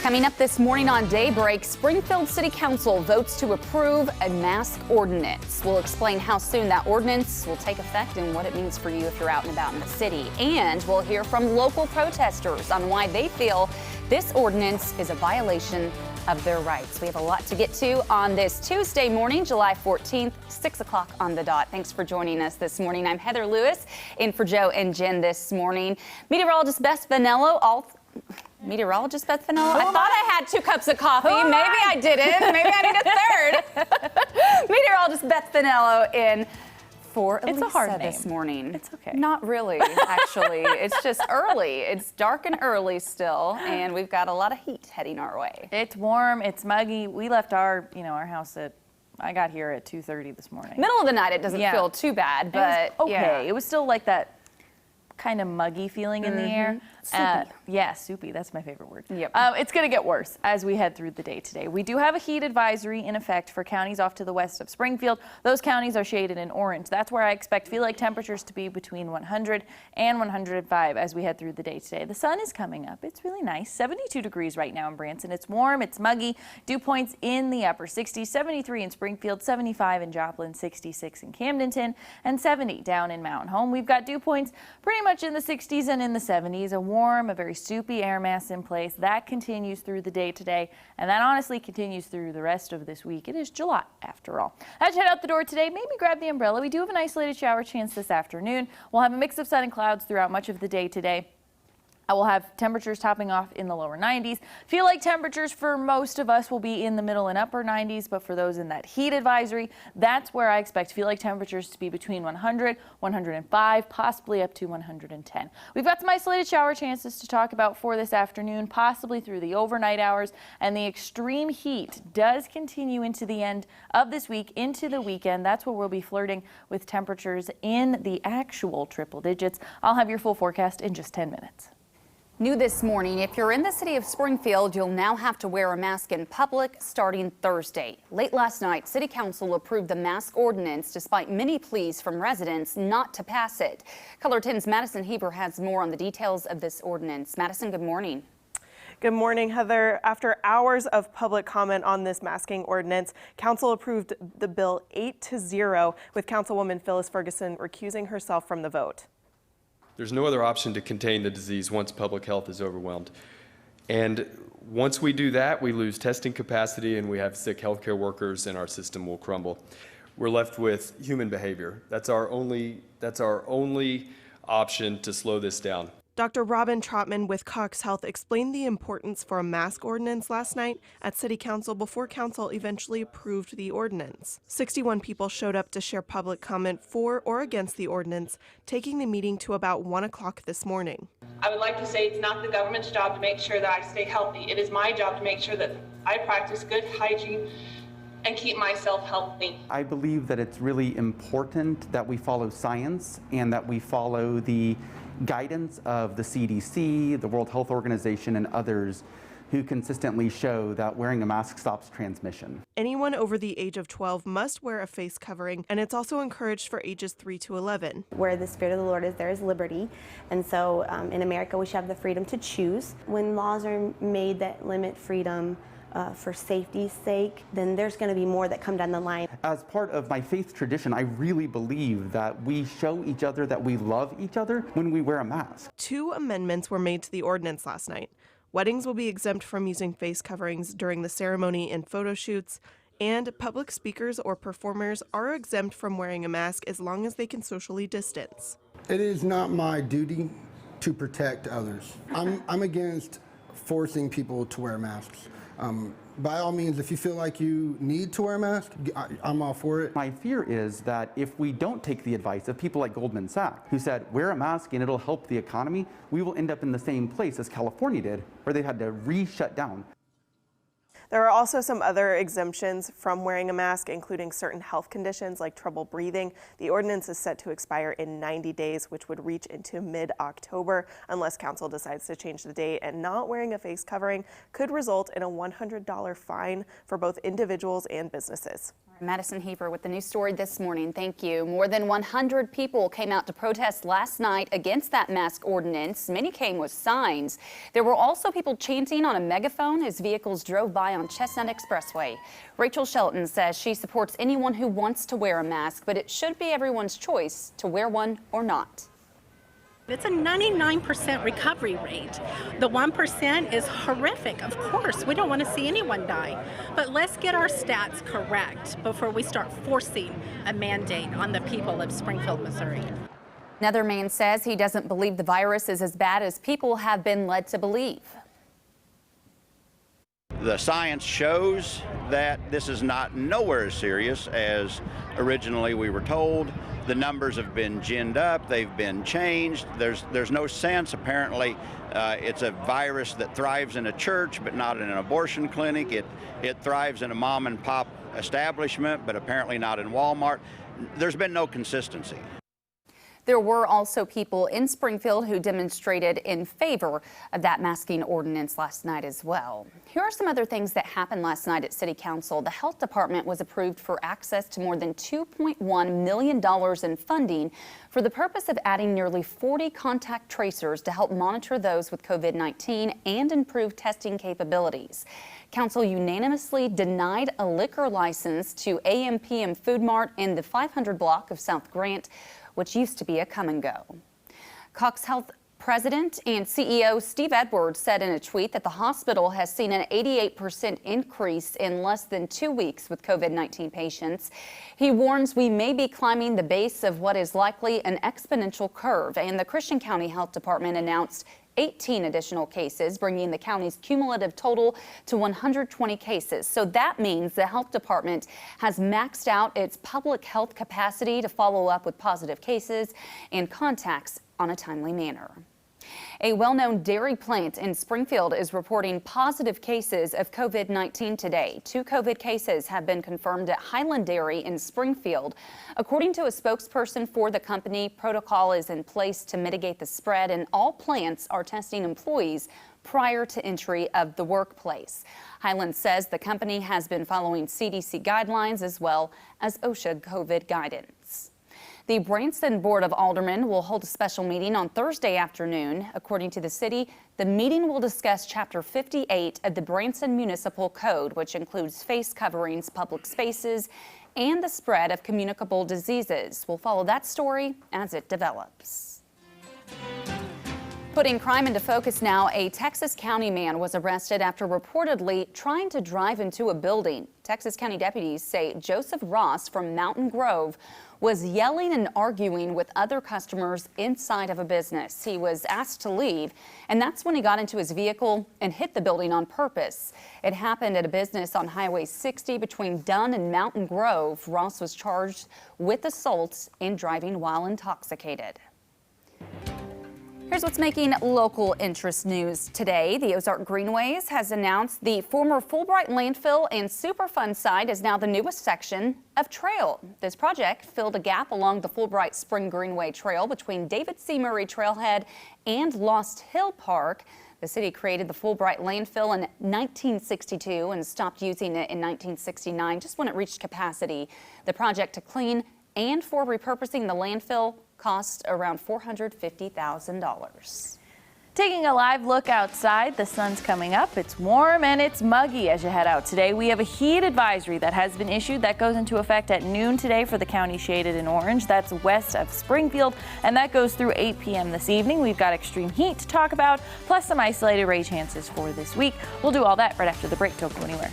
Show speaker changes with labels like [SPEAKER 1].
[SPEAKER 1] Coming up this morning on Daybreak, Springfield City Council votes to approve a mask ordinance. We'll explain how soon that ordinance will take effect and what it means for you if you're out and about in the city. And we'll hear from local protesters on why they feel this ordinance is a violation of their rights. We have a lot to get to on this Tuesday morning, July 14th, 6 o'clock on the dot. Thanks for joining us this morning. I'm Heather Lewis, in for Joe and Jen this morning. Meteorologist Beth Vanello, Meteorologist Beth Vanello? I thought I had 2 cups of coffee. Maybe I didn't. Maybe I need a third. Meteorologist Beth Vanello in for Elisa this morning.
[SPEAKER 2] It's okay.
[SPEAKER 1] Not really, actually. It's just early. It's dark and early still, and we've got a lot of heat heading our way.
[SPEAKER 2] It's warm. It's muggy. We left our house I got here at 2:30 this morning.
[SPEAKER 1] Middle of the night, it doesn't feel too bad, but
[SPEAKER 2] it was okay.
[SPEAKER 1] Yeah.
[SPEAKER 2] It was still like that kind of muggy feeling in the air.
[SPEAKER 1] Soupy.
[SPEAKER 2] Yeah, soupy. That's my favorite word.
[SPEAKER 1] Yep.
[SPEAKER 2] It's going to get worse as we head through the day today. We do have a heat advisory in effect for counties off to the west of Springfield. Those counties are shaded in orange. That's where I expect feel-like temperatures to be between 100 and 105 as we head through the day today. The sun is coming up. It's really nice. 72 degrees right now in Branson. It's warm. It's muggy. Dew points in the upper 60s. 73 in Springfield, 75 in Joplin, 66 in Camdenton, and 70 down in Mountain Home. We've got dew points pretty much in the 60s and in the 70s. A warm, a very soupy air mass in place. That continues through the day today, and that honestly continues through the rest of this week. It is July, after all. As you head out the door today, maybe grab the umbrella. We do have an isolated shower chance this afternoon. We'll have a mix of sun and clouds throughout much of the day today. I will have temperatures topping off in the lower 90s. Feel like temperatures for most of us will be in the middle and upper 90s, but for those in that heat advisory, that's where I expect feel like temperatures to be between 100, 105, possibly up to 110. We've got some isolated shower chances to talk about for this afternoon, possibly through the overnight hours, and the extreme heat does continue into the end of this week, into the weekend. That's where we'll be flirting with temperatures in the actual triple digits. I'll have your full forecast in just 10 minutes.
[SPEAKER 1] New this morning, if you're in the city of Springfield, you'll now have to wear a mask in public starting Thursday. Late last night, City Council approved the mask ordinance despite many pleas from residents not to pass it. Color 10's Madison Heber has more on the details of this ordinance. Madison, good morning.
[SPEAKER 3] Good morning, Heather. After hours of public comment on this masking ordinance, Council approved the bill 8-0, with Councilwoman Phyllis Ferguson recusing herself from the vote.
[SPEAKER 4] There's no other option to contain the disease once public health is overwhelmed. And once we do that, we lose testing capacity and we have sick healthcare workers and our system will crumble. We're left with human behavior. That's our only option to slow this down.
[SPEAKER 3] Dr. Robin Trotman with Cox Health explained the importance for a mask ordinance last night at City Council before Council eventually approved the ordinance. 61 people showed up to share public comment for or against the ordinance, taking the meeting to about 1 o'clock this morning.
[SPEAKER 5] I would like to say it's not the government's job to make sure that I stay healthy. It is my job to make sure that I practice good hygiene and keep myself healthy.
[SPEAKER 6] I believe that it's really important that we follow science and that we follow the guidance of the CDC, the World Health Organization, and others who consistently show that wearing a mask stops transmission.
[SPEAKER 3] Anyone over the age of 12 must wear a face covering, and it's also encouraged for ages 3 to 11.
[SPEAKER 7] Where the Spirit of the Lord is, there is liberty. And so in America, we should have the freedom to choose. When laws are made that limit freedom for safety's sake, then there's going to be more that come down the line.
[SPEAKER 6] As part of my faith tradition, I really believe that we show each other that we love each other when we wear a mask.
[SPEAKER 3] 2 amendments were made to the ordinance last night. Weddings will be exempt from using face coverings during the ceremony and photo shoots, and public speakers or performers are exempt from wearing a mask as long as they can socially distance.
[SPEAKER 8] It is not my duty to protect others. I'm against forcing people to wear masks. By all means, if you feel like you need to wear a mask, I'm all for it.
[SPEAKER 6] My fear is that if we don't take the advice of people like Goldman Sachs, who said, wear a mask and it'll help the economy, we will end up in the same place as California did, where they had to re-shut down.
[SPEAKER 3] There are also some other exemptions from wearing a mask, including certain health conditions like trouble breathing. The ordinance is set to expire in 90 days, which would reach into mid-October unless council decides to change the date. And not wearing a face covering could result in a $100 fine for both individuals and businesses.
[SPEAKER 1] Madison Heaver with the news story this morning. Thank you. More than 100 people came out to protest last night against that mask ordinance. Many came with signs. There were also people chanting on a megaphone as vehicles drove by on Chestnut Expressway. Rachel Shelton says she supports anyone who wants to wear a mask, but it should be everyone's choice to wear one or not.
[SPEAKER 9] It's a 99% recovery rate. The 1% is horrific. Of course, we don't want to see anyone die. But let's get our stats correct before we start forcing a mandate on the people of Springfield, Missouri.
[SPEAKER 1] Another man says he doesn't believe the virus is as bad as people have been led to believe.
[SPEAKER 10] The science shows that this is nowhere as serious as originally we were told. The numbers have been ginned up, they've been changed. There's no sense, apparently, it's a virus that thrives in a church but not in an abortion clinic. It thrives in a mom and pop establishment but apparently not in Walmart. There's been no consistency.
[SPEAKER 1] There were also people in Springfield who demonstrated in favor of that masking ordinance last night as well. Here are some other things that happened last night at City Council. The Health Department was approved for access to more than $2.1 million in funding for the purpose of adding nearly 40 contact tracers to help monitor those with COVID-19 and improve testing capabilities. Council unanimously denied a liquor license to AM/PM Food Mart in the 500 block of South Grant, which used to be a come and go. Cox Health President and CEO Steve Edwards said in a tweet that the hospital has seen an 88% increase in less than 2 weeks with COVID-19 patients. He warns we may be climbing the base of what is likely an exponential curve, and the Christian County Health Department announced 18 additional cases, bringing the county's cumulative total to 120 cases. So that means the health department has maxed out its public health capacity to follow up with positive cases and contacts on a timely manner. A well-known dairy plant in Springfield is reporting positive cases of COVID-19 today. 2 COVID cases have been confirmed at Highland Dairy in Springfield. According to a spokesperson for the company, protocol is in place to mitigate the spread, and all plants are testing employees prior to entry of the workplace. Highland says the company has been following CDC guidelines as well as OSHA COVID guidance. The Branson Board of Aldermen will hold a special meeting on Thursday afternoon. According to the city, the meeting will discuss Chapter 58 of the Branson Municipal Code, which includes face coverings, public spaces, and the spread of communicable diseases. We'll follow that story as it develops. Putting crime into focus now, a Texas County man was arrested after reportedly trying to drive into a building. Texas County deputies say Joseph Ross from Mountain Grove was yelling and arguing with other customers inside of a business. He was asked to leave, and that's when he got into his vehicle and hit the building on purpose. It happened at a business on Highway 60 between Dunn and Mountain Grove. Ross was charged with assault and driving while intoxicated. Here's what's making local interest news today. The Ozark Greenways has announced the former Fulbright landfill and Superfund site is now the newest section of trail. This project filled a gap along the Fulbright Spring Greenway Trail between David C. Murray Trailhead and Lost Hill Park. The city created the Fulbright landfill in 1962 and stopped using it in 1969, just when it reached capacity. The project to clean and for repurposing the landfill cost around $450,000.
[SPEAKER 2] Taking a live look outside, the sun's coming up. It's warm and it's muggy as you head out today. We have a heat advisory that has been issued that goes into effect at noon today for the county shaded in orange. That's west of Springfield, and that goes through 8 p.m. this evening. We've got extreme heat to talk about, plus some isolated rain chances for this week. We'll do all that right after the break. Don't go anywhere.